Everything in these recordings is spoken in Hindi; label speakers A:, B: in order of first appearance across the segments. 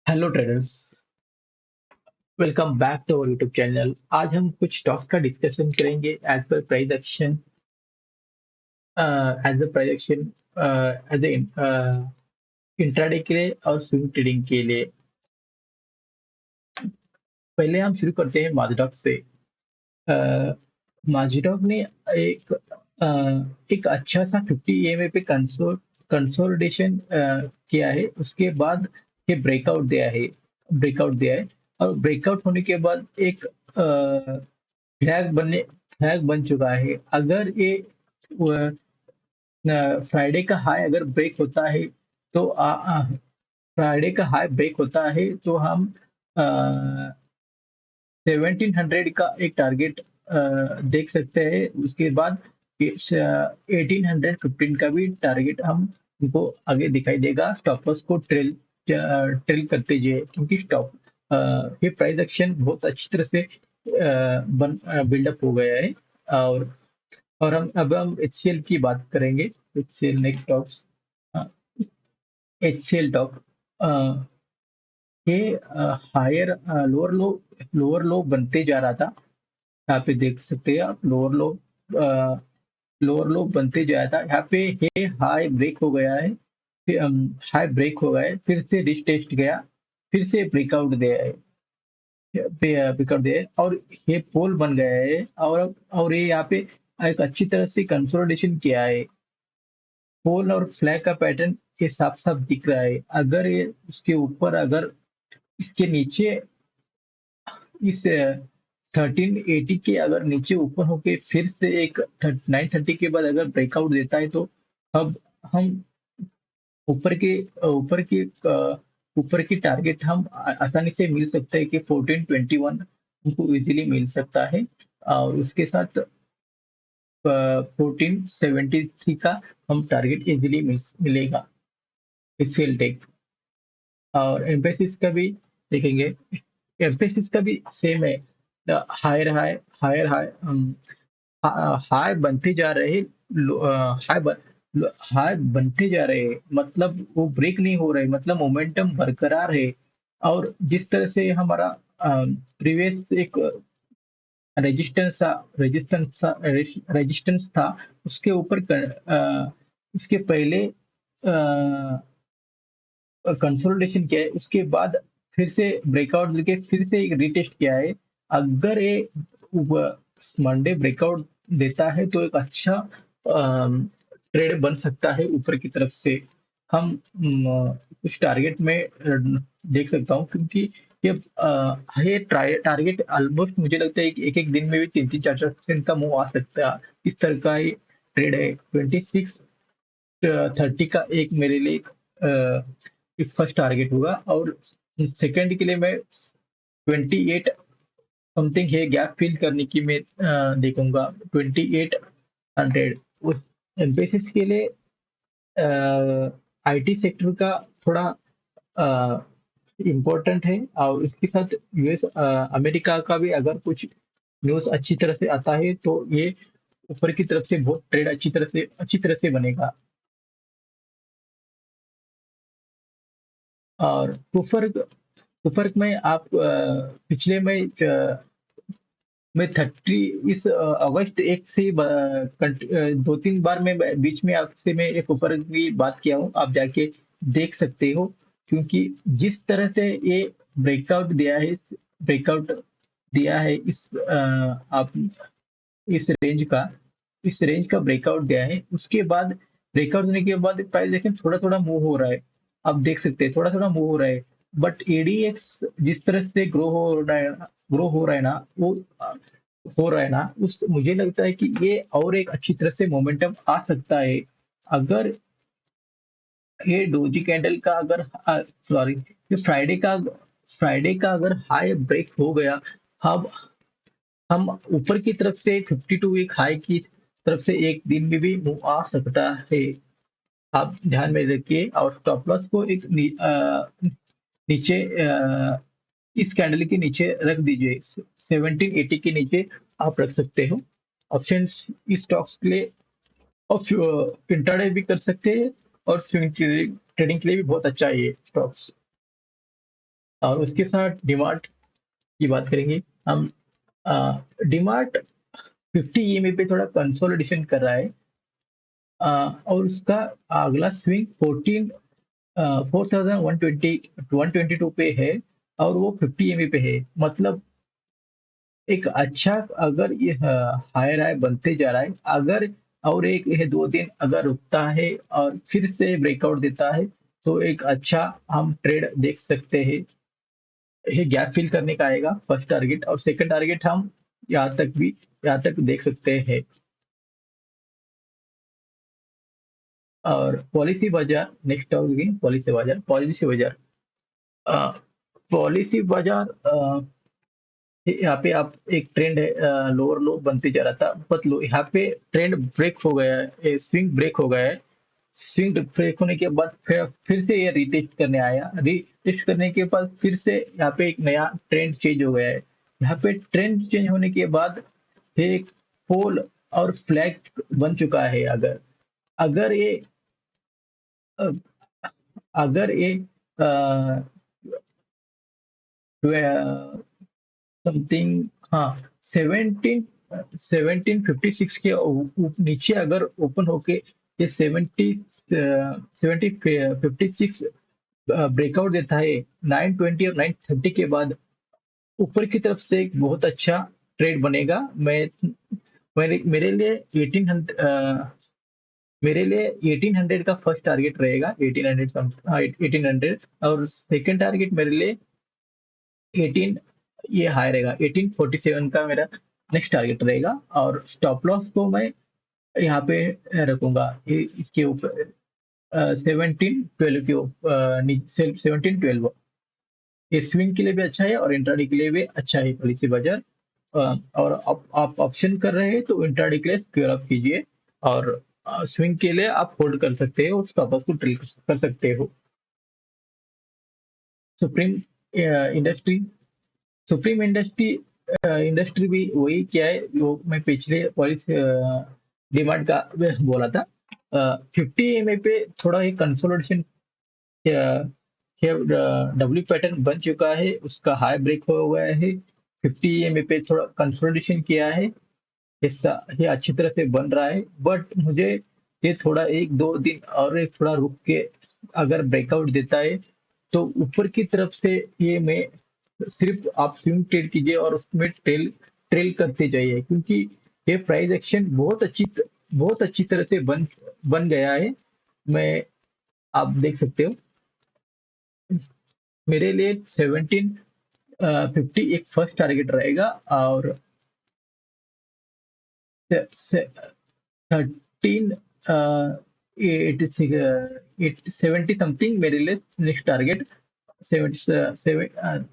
A: Hello traders. Welcome back to our YouTube channel. आज हम कुछ स्टॉक्स का डिस्कशन करेंगे as per price action, as a price action, as a intraday के लिए और स्विंग ट्रेडिंग के लिए। पहले हम शुरू करते हैं माजडॉक से। माजडॉक ने एक एक अच्छा सा 50 ईएमए पे कंसोलिडेशन किया है। उसके बाद ये ब्रेकआउट दिया है और ब्रेकआउट होने के बाद एक फ्लैग बन चुका है। अगर ये फ्राइडे का हाई अगर ब्रेक होता है तो फ्राइडे का हाई ब्रेक होता है तो हम 1700 का एक टारगेट देख सकते हैं। उसके बाद 1815 का भी टारगेट हम हमको आगे दिखाई देगा। स्टॉप लॉस को ट्रेल करते जाइए, क्योंकि ये प्राइस एक्शन बहुत अच्छी तरह से बिल्डअप हो गया है। और हम एचसीएल की बात करेंगे। HCL next stocks, HCL talk, ये हायर लोअर लो बनते जा रहा था। यहाँ पे देख सकते हैं आप, लोअर लो बनते जा रहा था। यहाँ पे ये हाई ब्रेक हो गया है। हाई ब्रेक हो गया है, फिर से रिटेस्ट गया, फिर से ब्रेकआउट दिया है और ये पोल बन गया है। और ये यहाँ पे एक अच्छी तरह से कंसोलिडेशन किया है। पोल और फ्लैग का पैटर्न ये साफ साफ दिख रहा है। अगर ये उसके ऊपर, अगर इसके नीचे, इस 1380 के अगर नीचे ऊपर होके फिर से एक 930 के बाद अगर ब्रेकआउट देता है तो अब हम ऊपर के ऊपर की ऊपर की टारगेट हम आसानी से मिल सकता है कि 1421 हमको इजीली मिल सकता है। और उसके साथ 1473 का हम टारगेट इजीली मिलेगा। इसफेल टेक और एम्फेसिस का भी देखेंगे। एम्फेसिस का भी सेम है। Higher high, higher high, high बनते जा रहे, हाई हाई बनते जा रहे हैं, मतलब वो ब्रेक नहीं हो रहे, मतलब मोमेंटम बरकरार है। और जिस तरह से हमारा प्रीवियस एक रेजिस्टेंस था, उसके ऊपर उसके पहले कंसोलिडेशन किया है, उसके बाद फिर से ब्रेकआउट लेके फिर से एक रीटेस्ट किया है। अगर ये मंडे ब्रेकआउट देता है तो एक अच्छा ट्रेड बन सकता है ऊपर की तरफ से। हम कुछ टारगेट में देख सकता हूँ, क्योंकि ये ये टारगेट ऑलमोस्ट मुझे लगता है कि एक एक दिन में भी 3-4% का मूव आ सकता है। इस तरह का ये ट्रेड है। 2630 का एक मेरे लिए एक फर्स्ट टारगेट होगा, और सेकंड के लिए मैं 28 समथिंग है गैप फिल करने की मैं देखूंगा। 2800 उस बेसिस के लिए आईटी सेक्टर का थोड़ा इम्पोर्टेंट है। और इसके साथ यूएस अमेरिका का भी अगर कुछ न्यूज अच्छी तरह से आता है तो ये ऊपर की तरफ से बहुत ट्रेड अच्छी तरह से बनेगा। और कुफर्क में आप पिछले में 30 इस अगस्त 1 से 2-3 बार में बीच में आपसे मैं एक कुफर्क की बात किया हूँ, आप जाके देख सकते हो। क्योंकि जिस तरह से ये ब्रेकआउट दिया है आप इस रेंज का ब्रेकआउट दिया है। उसके बाद ब्रेकआउट होने के बाद प्राइस देखें, थोड़ा थोड़ा मूव हो रहा है। आप देख सकते हैं थोड़ा थोड़ा मूव हो रहा है। बट एडीएक्स जिस तरह से ग्रो हो रहा है ना, वो हो रहा है ना, उस मुझे लगता है कि ये और एक अच्छी तरह से मोमेंटम आ सकता है। अगर ये डोजी कैंडल का अगर सॉरी, ये फ्राइडे का अगर हाई ब्रेक हो गया, अब हम ऊपर की तरफ से 52 वीक हाई की तरफ से एक दिन में भी मूव आ सकता है। आप ध्यान में रखिए और स्टॉप लॉस को एक नीचे, इस कैंडल के नीचे रख दीजिए। 1780 के नीचे आप रख सकते हो। ऑप्शंस इस स्टॉक्स के लिए और इंट्राडे भी कर सकते हैं, और स्विंग ट्रेडिंग के लिए भी बहुत अच्छा है ये स्टॉक्स। और उसके साथ डीमार्ट की बात करेंगे हम। डीमार्ट 50 ईएमए पे थोड़ा कंसोलिडेशन कर रहा है। और उसका अगला स्विंग 4120 पे है, और वो 50 ईएमए पे है। मतलब एक अच्छा, अगर ये हायर हाई बनते जा रहा है, अगर और एक ये 2 दिन अगर रुकता है और फिर से ब्रेकआउट देता है, तो एक अच्छा हम ट्रेड देख सकते हैं। ये गैप फिल करने का आएगा फर्स्ट टारगेट, और सेकंड टारगेट हम यहाँ तक देख सकते हैं। और पॉलिसी बाजार नेक्स्ट होगी। पॉलिसी बाजार पॉलिसी बाजार यहाँ पे आप एक ट्रेंड है, लोअर लो बनते जा रहा था, बट लो यहाँ पे ट्रेंड ब्रेक हो गया है, स्विंग ब्रेक हो गया है। स्विंग ब्रेक होने के बाद फिर से ये रीटेस्ट करने आया। रीटेस्ट करने के बाद फिर से यहाँ पे एक नया ट्रेंड चेंज हो गया है। यहाँ पे ट्रेंड चेंज होने के बाद ये एक पोल और फ्लैग बन चुका है। अगर अगर ये अ, अगर ये समथिंग, हाँ, 1756 के नीचे अगर ओपन होके ये 56 ब्रेकआउट देता है 920 और 930 के बाद, ऊपर की तरफ से एक बहुत अच्छा ट्रेड बनेगा। मेरे लिए 1800, मेरे लिए 1800 का फर्स्ट टारगेट रहेगा। 1800 और सेकंड टारगेट मेरे लिए 18, ये हाई रहेगा। 1847 का मेरा नेक्स्ट टारगेट रहेगा। और स्टॉप लॉस को मैं यहाँ पे रखूंगा, इसके ऊपर 1712 के ऊपर, 1712। ये स्विंग के लिए भी अच्छा है और इंट्राडे के लिए भी अच्छा है पॉलिसी बाजार। और आप ऑप्शन कर रहे हैं तो इंट्राडे के लिए स्क्वेयर अप कीजिए, और स्विंग के लिए आप होल्ड कर सकते हो, स्टॉप लॉस को ट्रिल कर सकते हो। Supreme industry supreme industry industry भी वही क्या है जो मैं पिछले पॉलिसी डिमांड का बोला था। 50 एमए पे थोड़ा एक कंसोलिडेशन, डब्ल्यू पैटर्न बन चुका है, उसका हाई ब्रेक हो गया है। 50 एमए पे थोड़ा कंसोलिडेशन किया है, हिस्सा ये अच्छी तरह से बन रहा है। बट मुझे ये थोड़ा एक दो दिन और एक थोड़ा रुक के अगर ब्रेकआउट देता है, तो ऊपर की तरफ से ये मैं सिर्फ आप स्विंग ट्रेड कीजिए और उसमें ट्रेल ट्रेल करते जाइए, क्योंकि ये प्राइस एक्शन बहुत अच्छी तरह से बन बन गया है। मैं आप देख सकते हो, मेरे लिए 1750 एक फर्स्ट टारगेट रहेगा, और 13 एट 70 समथिंग मेरे लिए नेक्स्ट टारगेट। 77,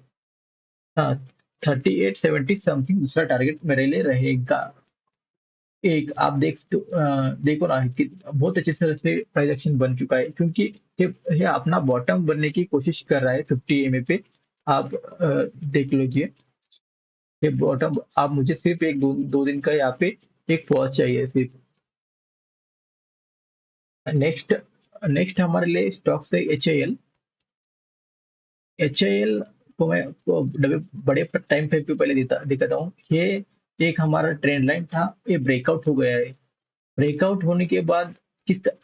A: हाँ, 3870 समथिंग दूसरा टारगेट मेरे लिए रहेगा। एक आप देखो ना कि बहुत अच्छी तरह से प्राइस एक्शन बन चुका है, क्योंकि ये अपना बॉटम बनने की कोशिश कर रहा है 50 एमए पे। आप देख लीजिए, ये बॉटम, आप मुझे सिर्फ एक दो दिन का यहाँ पे एक पॉज चाहिए सिर्फ। नेक्स्ट नेक्स्ट हमारे लिए स्टॉक्स है एच ए एल को मैं बड़े टाइम फ्रेम पे पहले दिखाता हूँ। ये एक हमारा ट्रेंड लाइन था, ये ब्रेकआउट हो गया है। ब्रेकआउट होने के बाद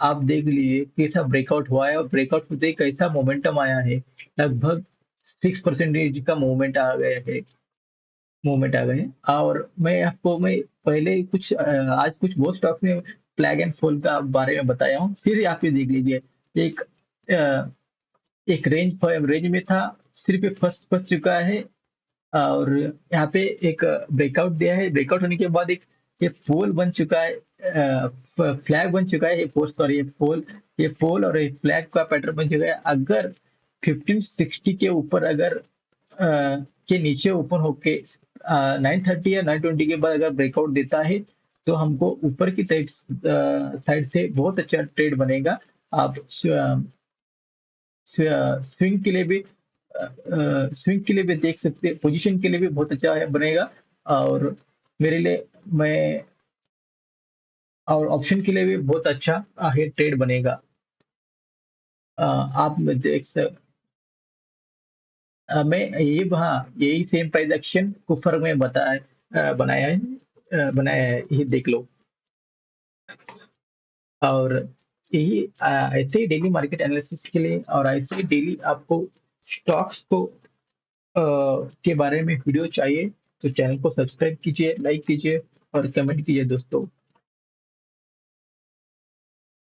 A: आप देख लीजिए कैसा ब्रेकआउट हुआ है, और ब्रेकआउट होते ही कैसा मोमेंटम आया है। लगभग 6% का मूवमेंट आ गए हैं। और मैं पहले आज कुछ बहुत स्टॉक्स में फ्लैग एंड फॉल का बारे में बताया हूँ, फिर आप ये देख लीजिए। एक अ, एक रेंज में था, सिर्फ ये फंस चुका है। और यहाँ पे एक ब्रेकआउट दिया है, ब्रेकआउट होने के बाद एक ये पोल बन चुका है, फ्लैग बन चुका है। ये पोल, सॉरी, ये पोल और ये फ्लैग का पैटर्न बन चुका है। अगर 1560 के ऊपर अगर के नीचे ओपन होके 930 या 920 के बाद अगर ब्रेकआउट देता है, तो हमको ऊपर की साइड से बहुत अच्छा ट्रेड बनेगा। आप स्विंग के लिए भी स्विंग के लिए भी देख सकते हैं, पोजीशन के लिए भी बहुत अच्छा बनेगा। और मेरे लिए मैं और ऑप्शन के लिए भी बहुत अच्छा है, ट्रेड बनेगा। आप देख सक मैं ये हाँ यही सेम प्राइस एक्शन कुफर में बनाया है, ये देख लो। और यही ऐसे ही डेली मार्केट एनालिसिस के लिए और ऐसे ही डेली आपको स्टॉक्स को के बारे में वीडियो चाहिए तो चैनल को सब्सक्राइब कीजिए, लाइक कीजिए और कमेंट कीजिए दोस्तों।